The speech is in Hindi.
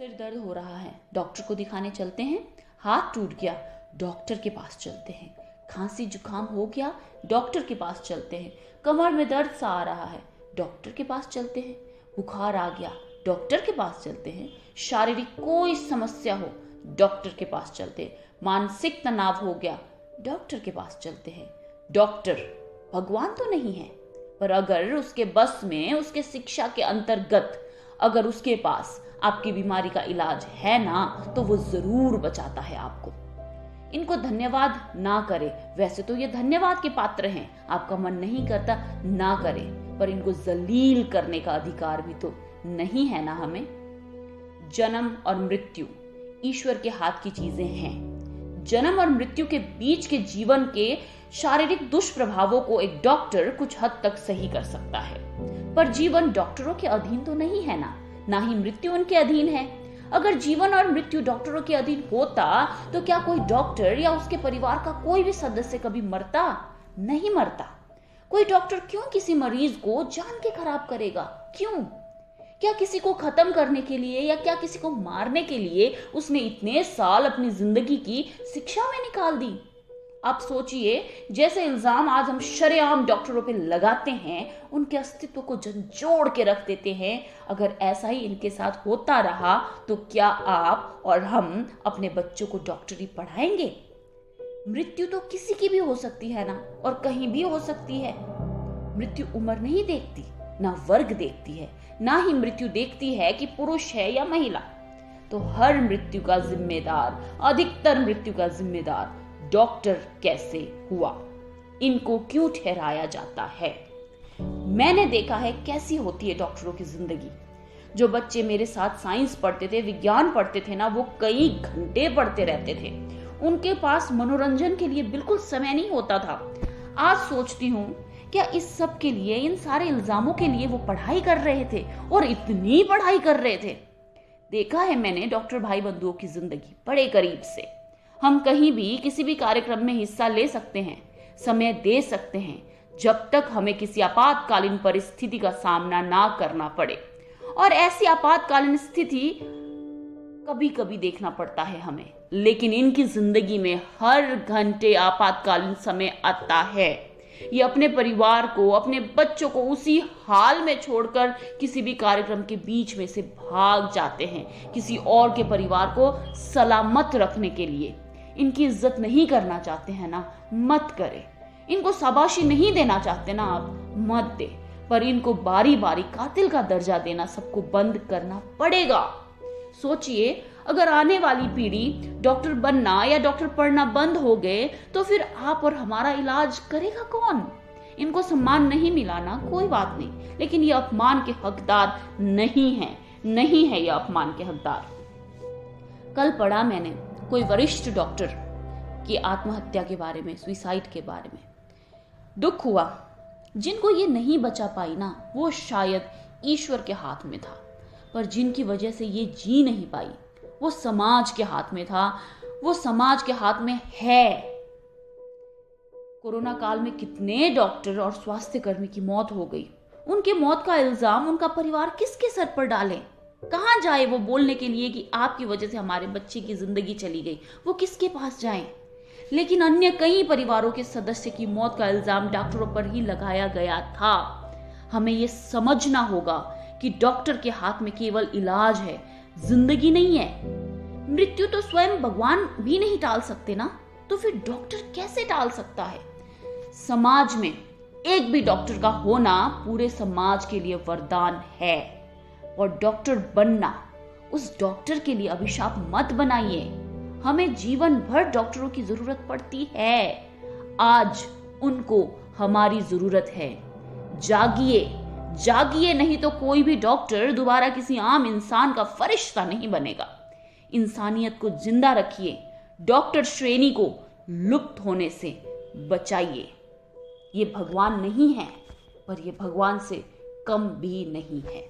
सिर दर्द हो रहा है, डॉक्टर को दिखाने चलते हैं। हाथ टूट गया, डॉक्टर के पास चलते हैं। खांसी जुकाम हो गया, डॉक्टर के पास चलते हैं। कमर में दर्द सा आ रहा है, डॉक्टर के पास चलते हैं। बुखार आ गया, डॉक्टर के पास चलते हैं। शारीरिक कोई समस्या हो, डॉक्टर के पास चलते हैं। मानसिक तनाव हो गया, डॉक्टर के पास चलते हैं। डॉक्टर भगवान तो नहीं है, पर अगर उसके बस में, उसके शिक्षा के अंतर्गत अगर उसके पास आपकी बीमारी का इलाज है ना, तो वो जरूर बचाता है आपको। इनको धन्यवाद ना करें, वैसे तो ये धन्यवाद के पात्र हैं, आपका मन नहीं करता ना करें, पर इनको जलील करने का अधिकार भी तो नहीं है ना हमें। जन्म और मृत्यु ईश्वर के हाथ की चीजें हैं। जन्म और मृत्यु के बीच के जीवन के शारीरिक दुष्प्रभावों को एक डॉक्टर कुछ हद तक सही कर सकता है, पर जीवन डॉक्टरों के अधीन तो नहीं है ना ही मृत्यु उनके अधीन है। अगर जीवन और मृत्यु डॉक्टरों के अधीन होता तो क्या कोई डॉक्टर या उसके परिवार का कोई भी सदस्य कभी मरता? नहीं मरता। कोई डॉक्टर क्यों किसी मरीज को जान के खराब करेगा? क्यों? क्या किसी को खत्म करने के लिए या क्या किसी को मारने के लिए उसने इतने साल अपनी जिंदगी की शिक्षा में निकाल दी? आप सोचिए, जैसे इल्जाम आज हम शरेआम डॉक्टरों पे लगाते हैं, उनके अस्तित्व को झंझोड़ के रख देते हैं। अगर ऐसा ही इनके साथ होता रहा तो क्या आप और हम अपने बच्चों को डॉक्टरी पढ़ाएंगे? मृत्यु तो किसी की भी हो सकती है ना, और कहीं भी हो सकती है। मृत्यु उम्र नहीं देखती, ना वर्ग देखती है, ना ही मृत्यु देखती है कि पुरुष है या महिला। तो हर मृत्यु का जिम्मेदार, अधिकतर मृत्यु का जिम्मेदार डॉक्टर कैसे हुआ? इनको क्यों ठहराया जाता है? मैंने देखा है कैसी होती है डॉक्टरों की जिंदगी। जो बच्चे मेरे साथ साइंस पढ़ते थे, विज्ञान पढ़ते थे ना, वो कई घंटे पढ़ते रहते थे। उनके पास मनोरंजन के लिए बिल्कुल समय नहीं होता था। आज सोचती हूँ, क्या इस सब के लिए, इन सारे इल्जामों के लिए वो पढ़ाई कर रहे थे? और इतनी पढ़ाई कर रहे थे। देखा है मैंने डॉक्टर भाई बंधुओं की जिंदगी बड़े करीब से। हम कहीं भी किसी भी कार्यक्रम में हिस्सा ले सकते हैं, समय दे सकते हैं, जब तक हमें किसी आपातकालीन परिस्थिति का सामना ना करना पड़े। और ऐसी आपातकालीन स्थिति कभी कभी देखना पड़ता है हमें, लेकिन इनकी जिंदगी में हर घंटे आपातकालीन समय आता है। ये अपने परिवार को, अपने बच्चों को उसी हाल में छोड़कर किसी भी कार्यक्रम के बीच में से भाग जाते हैं, किसी और के परिवार को सलामत रखने के लिए। इनकी इज्जत नहीं करना चाहते हैं ना, मत करें। इनको शाबाशी नहीं देना चाहते ना आप, मत दे। पर इनको बारी बारी कातिल का दर्जा देना सबको बंद करना पड़ेगा। सोचिए, अगर आने वाली पीढ़ी डॉक्टर बनना या डॉक्टर पढ़ना बंद हो गए तो फिर आप और हमारा इलाज करेगा कौन? इनको सम्मान नहीं मिला ना, कोई बात नहीं, लेकिन ये अपमान के हकदार नहीं है ये अपमान के हकदार। कल पढ़ा मैंने कोई वरिष्ठ डॉक्टर की आत्महत्या के बारे में, सुसाइड के बारे में। दुख हुआ। जिनको ये नहीं बचा पाई ना, वो शायद ईश्वर के हाथ में था, पर जिनकी वजह से ये जी नहीं पाई, वो समाज के हाथ में था, वो समाज के हाथ में है। कोरोना काल में कितने डॉक्टर और स्वास्थ्य कर्मी की मौत हो गई। उनके मौत का इल्जाम उनका परिवार किसके सर पर डाले? कहां जाए वो बोलने के लिए कि आपकी वजह से हमारे बच्चे की जिंदगी चली गई? वो किसके पास जाएं? लेकिन अन्य कई परिवारों के सदस्य की मौत का इल्जाम डॉक्टरों पर ही लगाया गया था। हमें ये समझना होगा कि डॉक्टर के हाथ में केवल इलाज है, जिंदगी नहीं है। मृत्यु तो स्वयं भगवान भी नहीं टाल सकते ना, तो फिर डॉक्टर कैसे टाल सकता है? समाज में एक भी डॉक्टर का होना पूरे समाज के लिए वरदान है, और डॉक्टर बनना उस डॉक्टर के लिए अभिशाप मत बनाइए। हमें जीवन भर डॉक्टरों की जरूरत पड़ती है। आज उनको हमारी जरूरत है। जागिए, नहीं तो कोई भी डॉक्टर दोबारा किसी आम इंसान का फरिश्ता नहीं बनेगा। इंसानियत को जिंदा रखिए, डॉक्टर श्रेणी को लुप्त होने से बचाइए। ये भगवान नहीं है, पर ये भगवान से कम भी नहीं है।